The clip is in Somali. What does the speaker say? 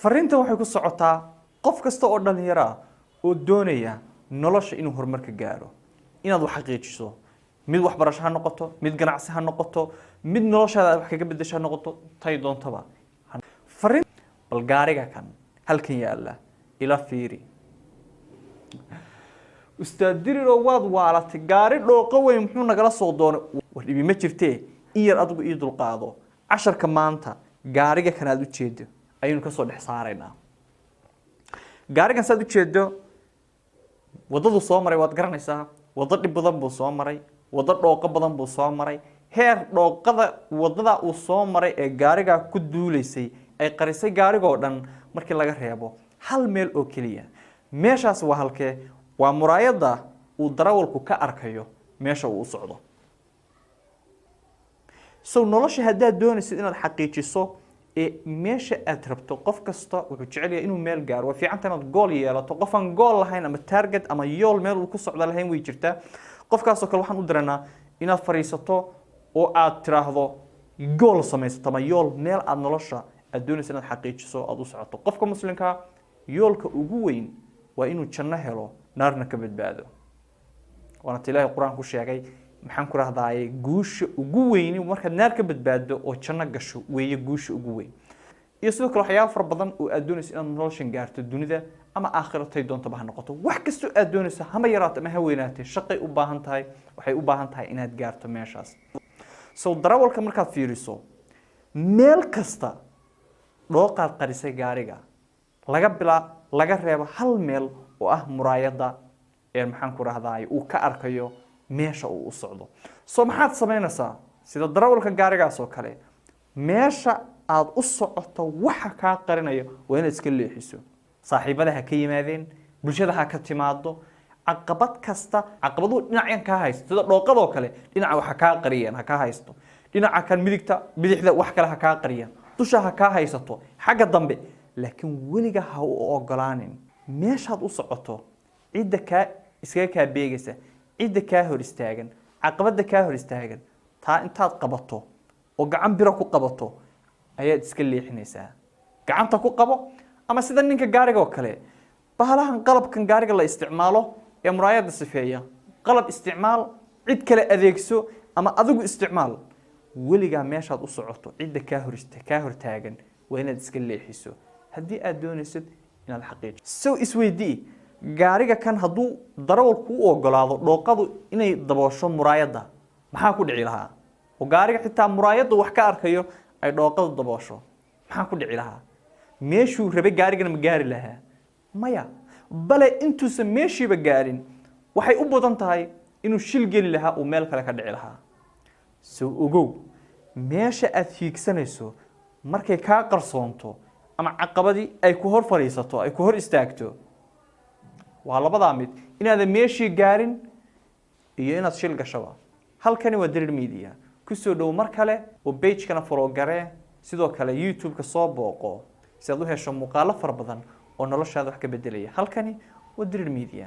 fariintan waxay ku socotaa qof kasta oo dhalinyaro ah oo doonaya nolosha inuu horumar ka gaaro inaad wax xaqiijiso mid waxbarasho ha noqoto mid ganacsi ha noqoto mid noloshaada wax kaga bedesho ha noqoto tay doontaba fariin bal gaariga kan halkan yaala ila fiiri ustaad diriro waad waalatay gaari dhooqo weyn muxuu nagala soo doonay war dhibi ma jirtee in yar adigu ii dulqaado casharka maanta gaariga kan aad u jeedo ayaynu ka soo dhex saaraynaa gaarigan saad u jeedo wadadu soo maray waad garanaysaa wado dhib badan buu soo maray wado dhooqo badan buu soo maray heer dhooqada wadada uu soo maray ee gaariga ku duuleysay ay qarisay gaarigoo dhan markii laga reebo hal meel oo kaliya meeshaas waa halkee waa muraayada uu darawalku ka arkayo meesha uu u socdo soo nolosha haddaad doonaysid inaad xaqiijiso ee meesha aad rabto qof kasta wuxuu jecel yahay inuu meel gaaro waa fiican inaad gool yeelato qof aan gool lahayn ama target ama yool meel uu ku socdo lahayn way jirtaa qofkaas oo kale waxaan u diranaa inaad fariisato oo aad tiraahdo gool samaysato ama yool meel aad nolosha aad doonaysid inaad xaqiijiso aad u socoto qofka muslimka yoolka ugu weyn waa inuu janno helo naarna ka badbaado waana ilaahay quraan ku sheegay maxaan ku raahdaay guusha ugu weyn markaad naar ka badbaado oo janno gasho weeye guusha ugu weyn iyo sidoo kale waxyaabo far badan oo aad doonaysid inaad noloshan gaarto dunida ama aakhirtay doontaba ha noqoto wax kasta aad doonaysid hama yaraato ama ha weynaato shaqay u baahan tahay waxay u baahan tahay inaad gaarto meeshaas soo darawalka markaad fiiriso meel kasta dhooqaad qarisay gaariga laga reebo hal meel oo ah muraayada ee maxaan ku raahdaay uu ka arkayo meesha uu u socdo soo maxaad sameynaysaa sida darawalka gaarigaas oo kale meesha aad u socoto waxa ka qarinayo waa inaad iska leexiso saaxiibada ha ka yimaadeen bulshada ha ka timaado caqabad kasta caqabadu dhinacan ka haysto sida dhooqadoo kale dhinaca waxa ka qariyeen ha ka haysto dhinaca kan bidixda wax kale ha ka qariyeen dusha ha ka haysato xagga dambe laakiin weliga ha u ogolaanin meeshaad u socoto cidda ka iskaga ka beegaysa cidda ka hor istaagan caqabada ka hor istaagan taa intaad qabato oo gacan biro ku qabato ayaad iska leexinaysaa gacanta ku qabo ama sida ninka gaariga oo kale bahalahan qalabkan gaariga la isticmaalo ee muraayada sifeeya qalab isticmaal cid kale adeegso ama adigu isticmaal weliga meeshaad u socoto cidda ka hor taagan waa inaad iska leexiso haddii aad doonaysid inaad xaqiijiso soo isweydii gaariga kan hadduu darawalku u ogolaado dhooqadu inay daboosho muraayada maxaa ku dhici lahaa oo gaariga xitaa muraayada wax ka arkayo ay dhooqadu daboosho maxaa ku dhici lahaa meeshuu rabay gaarigana ma gaari lahaa maya bale intuusan meeshiiba gaarin waxay u badan tahay inuu shil geli lahaa uu meel kale ka dhici lahaa soo ogow meesha aad hiigsanayso markay kaa qarsoonto ama caqabadii ay ku hor fadhiisato ay ku hor istaagto waa labadaa mid inaadan meeshii gaarin iyo inaad shil gashaba halkani waa Dirir Media ku soo dhow mar kale oo page-kana follow garee sidoo kale YouTube-ka soo booqo si aad u hesho muuqaalo far badan oo noloshaada wax ka bedelaya halkani waa Dirir Media